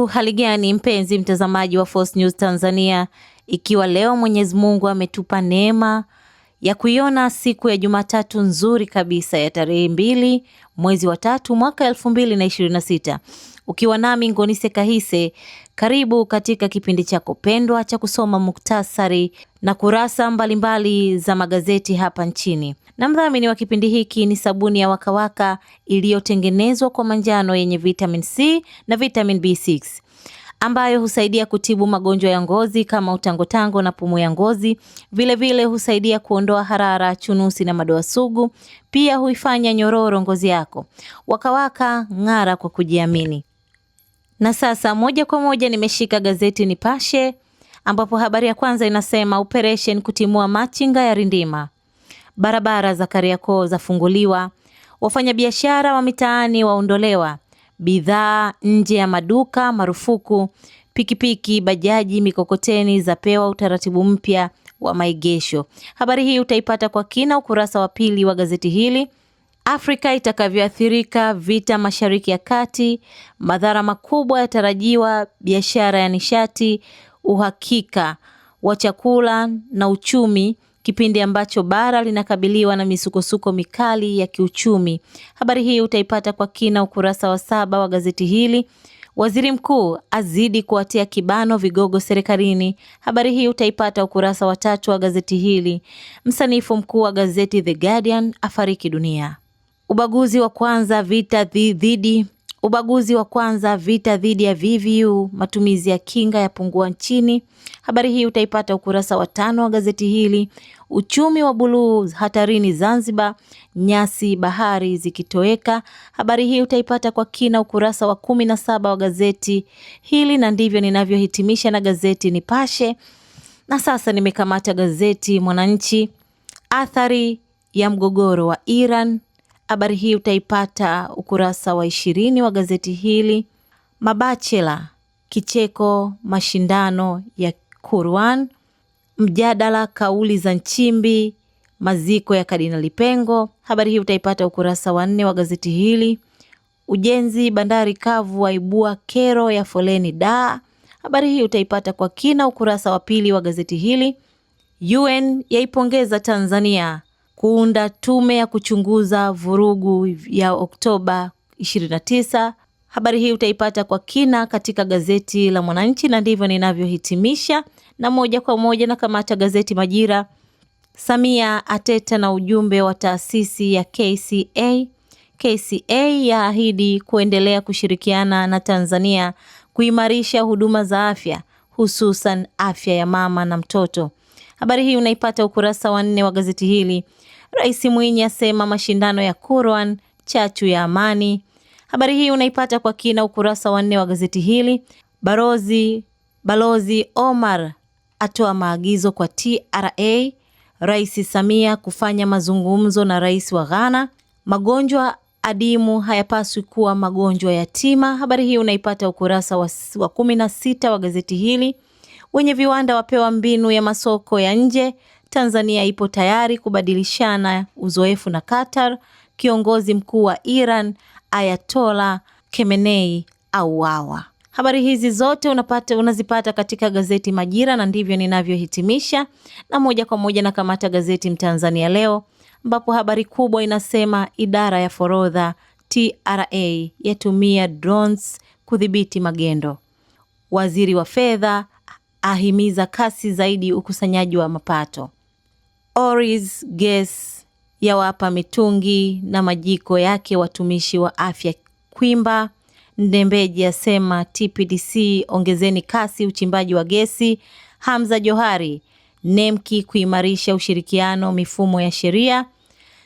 Hali gani mpenzi mtazamaji wa Force News Tanzania, ikiwa leo Mwenyezi Mungu ametupa neema ya kuiona siku ya Jumatatu nzuri kabisa ya tarehe 2 mwezi wa 3 mwaka 2026. Ukiwa nami Ngonise Kahise, karibu katika kipindi chako pendwa cha kusoma muktasari na kurasa mbalimbali za magazeti hapa nchini. Na mdhamini wa kipindi hiki ni sabuni ya Wakawaka iliyotengenezwa kwa manjano yenye vitamin C na vitamin B6 ambayo husaidia kutibu magonjwa ya ngozi kama utangotango na pumu ya ngozi. Vile husaidia kuondoa harara, chunusi na madoa sugu. Pia huifanya nyororo ngozi yako. Wakawaka, ng'ara kwa kujiamini. Na sasa moja kwa moja nimeshika gazeti Nipashe ambapo habari ya kwanza inasema operation kutimua machinga ya rindima. Barabara za Kariakoo zafunguliwa. Wafanyabiashara wa mitaani waondolewa. Bidhaa nje ya maduka marufuku. Pikipiki, bajaji, mikokoteni zapewa utaratibu mpya wa maegesho. Habari hii utaipata kwa kina ukurasa wa pili wa gazeti hili. Afrika itakavyoathirika vita Mashariki ya Kati, madhara makubwa yatarajiwa biashara ya nishati, uhakika wa chakula na uchumi kipindi ambacho bara linakabiliwa na misukosuko mikali ya kiuchumi. Habari hii utaipata kwa kina ukurasa wa 7 wa gazeti hili. Waziri mkuu azidi kuwatia kibano vigogo serikalini. Habari hii utaipata ukurasa wa 3 wa gazeti hili. Msanifu mkuu wa gazeti The Guardian afariki dunia. Ubaguzi wa kwanza vita dhidi ya VVU, matumizi ya kinga yapungua nchini. Habari hii utaipata ukurasa wa 5 wa gazeti hili. Uchumi wa buluu hatarini Zanzibar, nyasi bahari zikitoweka. Habari hii utaipata kwa kina ukurasa wa 17 wa gazeti hili, na ndivyo ninavyohitimisha na gazeti Nipashe. Na sasa nimekamata gazeti Mwananchi. Athari ya mgogoro wa Iran. Habari hii utaipata ukurasa wa 20 wa gazeti hili. Mabachela kicheko mashindano ya Qur'an. Mjadala kauli za Nchimbi, maziko ya Kardinali Pengo. Habari hii utaipata ukurasa wa 4 wa gazeti hili. Ujenzi bandari kavu waibua kero ya foleni Dar. Habari hii utaipata kwa kina ukurasa wa 2 wa gazeti hili. UN yaipongeza Tanzania kuunda tume ya kuchunguza vurugu ya Oktoba 29. Habari hii utaipata kwa kina katika gazeti la Mwananchi, na ndivyo ninavyohitimisha. Na moja kwa moja na kamata gazeti Majira. Samia ateta na ujumbe wa taasisi ya KCA. KCA yaahidi kuendelea kushirikiana na Tanzania kuimarisha huduma za afya, hususan afya ya mama na mtoto. Habari hii unaipata ukurasa wa 4 wa gazeti hili. Rais Mwinyi asema mashindano ya Qur'an chachu ya amani. Habari hii unaipata kwa kina ukurasa wa 4 wa gazeti hili. Balozi Omar atoa maagizo kwa TRA. Rais Samia kufanya mazungumzo na rais wa Ghana. Magonjwa adimu hayapaswi kuwa magonjwa yatima. Habari hii unaipata ukurasa wa 16 wa gazeti hili. Wenye viwanda wapewa mbinu ya masoko ya nje. Tanzania ipo tayari kubadilishana uzoefu na Qatar. Kiongozi mkuu wa Iran Ayatollah Khamenei auawa. Habari hizi zote unazipata katika gazeti Majira, na ndivyo ninavyohitimisha. Na moja kwa moja na kamata gazeti Mtanzania Leo ambapo habari kubwa inasema idara ya forodha TRA yatumia drones kudhibiti magendo. Waziri wa fedha ahimiza kasi zaidi ukusanyaji wa mapato. Oris Gas yawapa mitungi na majiko yake watumishi wa afya Kwimba. Ndembeji asema TPDC ongezeni kasi uchimbaji wa gesi. Hamza Johari, Nemki kuimarisha ushirikiano mifumo ya sheria.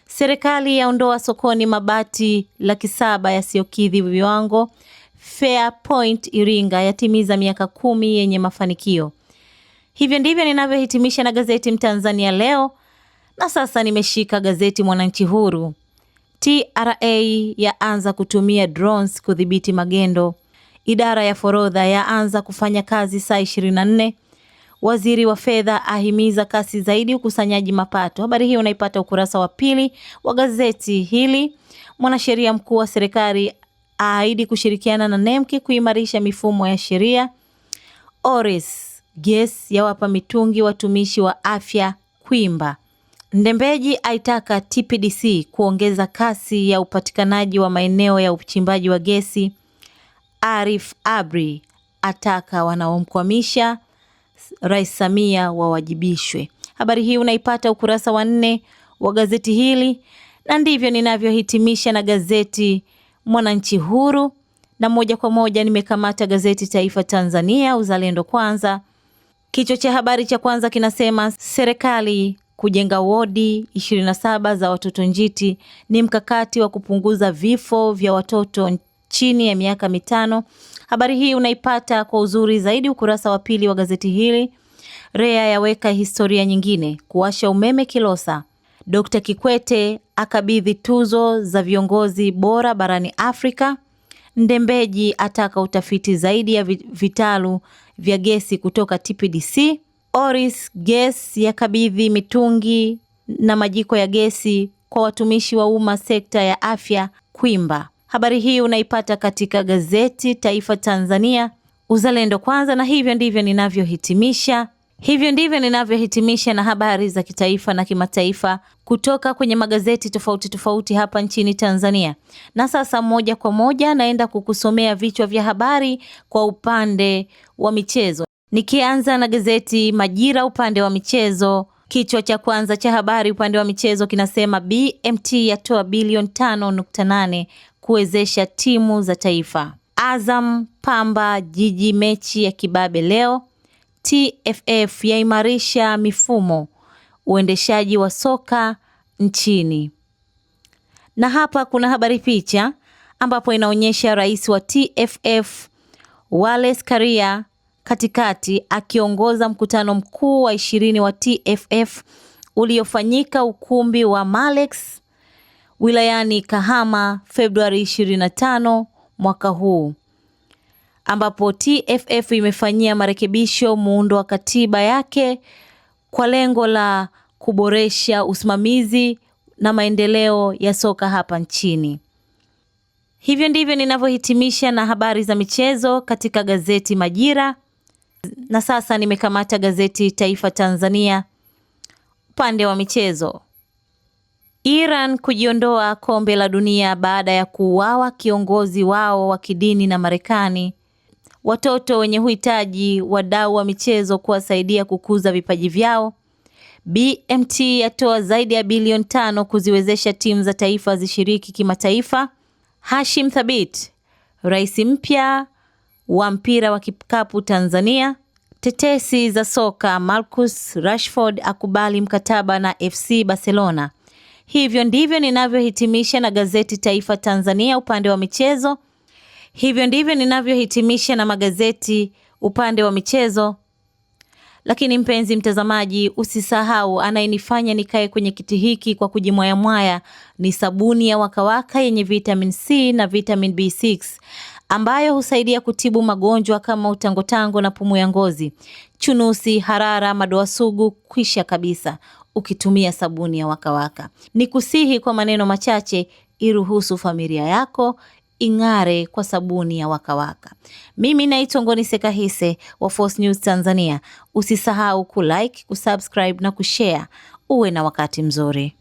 Serikali yaondoa sokoni mabati 700,000 yasiyokidhi viwango. Fair Point Iringa yatimiza miaka 10 yenye mafanikio. Hivyo ndivyo ninavyohitimisha na gazeti Mtanzania Leo. Na sasa nimeshika gazeti Mwananchi Huru. TRA yaanza kutumia drones kudhibiti magendo. Idara ya forodha yaanza kufanya kazi saa 24. Waziri wa fedha ahimiza kasi zaidi ukusanyaji mapato. Habari hii unaipata ukurasa wa 2 wa gazeti hili. Mwanasheria mkuu wa serikali aahidi kushirikiana na NEMC kuimarisha mifumo ya sheria. Oris Ges yawapa mitungi watumishi wa afya Kwimba. Ndembeji aitaka TPDC kuongeza kasi ya upatikanaji wa maeneo ya uchimbaji wa gesi. Arif Abri ataka wanaomkwamisha Rais Samia wawajibishwe. Habari hii unaipata ukurasa wa 4 wa gazeti hili, na ndivyo ninavyohitimisha na gazeti Mwananchi Huru, na moja kwa moja nimekamata gazeti Taifa Tanzania Uzalendo Kwanza. Kichwa cha habari cha kwanza kinasema serikali kujenga wodi 27 za watoto njiti ni mkakati wa kupunguza vifo vya watoto chini ya miaka 5. Habari hii unaipata kwa uzuri zaidi ukurasa wa 2 wa gazeti hili. REA yaweka historia nyingine kuwasha umeme Kilosa. Dr. Kikwete akabidhi tuzo za viongozi bora barani Afrika. Ndembeji ataka utafiti zaidi ya vitalu vya gesi kutoka TPDC. Oris Ges yakabidhi mitungi na majiko ya gesi kwa watumishi wa umma sekta ya afya Kwimba. Habari hii unaipata katika gazeti Taifa Tanzania Uzalendo Kwanza, na hivyo ndivyo ninavyohitimisha na habari za kitaifa na kimataifa kutoka kwenye magazeti tofauti hapa nchini Tanzania. Na sasa moja kwa moja naenda kukusomea vichwa vya habari kwa upande wa michezo. Nikianza na gazeti Majira upande wa michezo, kichwa cha kwanza cha habari upande wa michezo kinasema BMT yatoa bilioni 5.8 kuwezesha timu za taifa. Azam Pamba Jiji mechi ya kibabe leo. TFF yaimarisha mifumo uendeshaji wa soka nchini. Na hapa kuna habari picha ambapo inaonyesha rais wa TFF Wallace Karia katikati akiongoza mkutano mkuu wa 20 wa TFF uliofanyika ukumbi wa Malex wilayani Kahama Februari 25 mwaka huu, ambapo TFF imefanyia marekebisho muundo wa katiba yake kwa lengo la kuboresha usimamizi na maendeleo ya soka hapa nchini. Hivyo ndivyo ninavyohitimisha na habari za michezo katika gazeti Majira. Na sasa nimekamata gazeti Taifa Tanzania upande wa michezo. Iran kujiondoa kombe la dunia baada ya kuuawa kiongozi wao wa kidini na Marekani. Watoto wenye uhitaji wadau wa michezo kuwasaidia kukuza vipaji vyao. BMT yatoa zaidi ya bilioni 5 kuziwezesha timu za taifa zishiriki kimataifa. Hashim Thabit, rais mpya wa mpira wa kikapu Tanzania. Tetesi za soka, Marcus Rashford akubali mkataba na FC Barcelona. Hivyo ndivyo ninavyohitimisha na gazeti Taifa Tanzania upande wa michezo. Hivyo ndivyo ninavyohitimisha na magazeti upande wa michezo. Lakini mpenzi mtazamaji, usisahau anayenifanya nikae kwenye kiti hiki kwa kujimwaya ni sabuni ya Wakawaka yenye vitamin C na vitamin B6 ambayo husaidia kutibu magonjwa kama utangotango na pumu ya ngozi, chunusi, harara, madoa sugu kwisha kabisa ukitumia sabuni ya Wakawaka. Nikusihi kwa maneno machache, iruhusu familia yako ing'are kwa sabuni ya Wakawaka. Mimi naitwa Ngoni Sekahise wa Force News Tanzania. Usisahau kulike, kusubscribe na kushare. Uwe na wakati mzuri.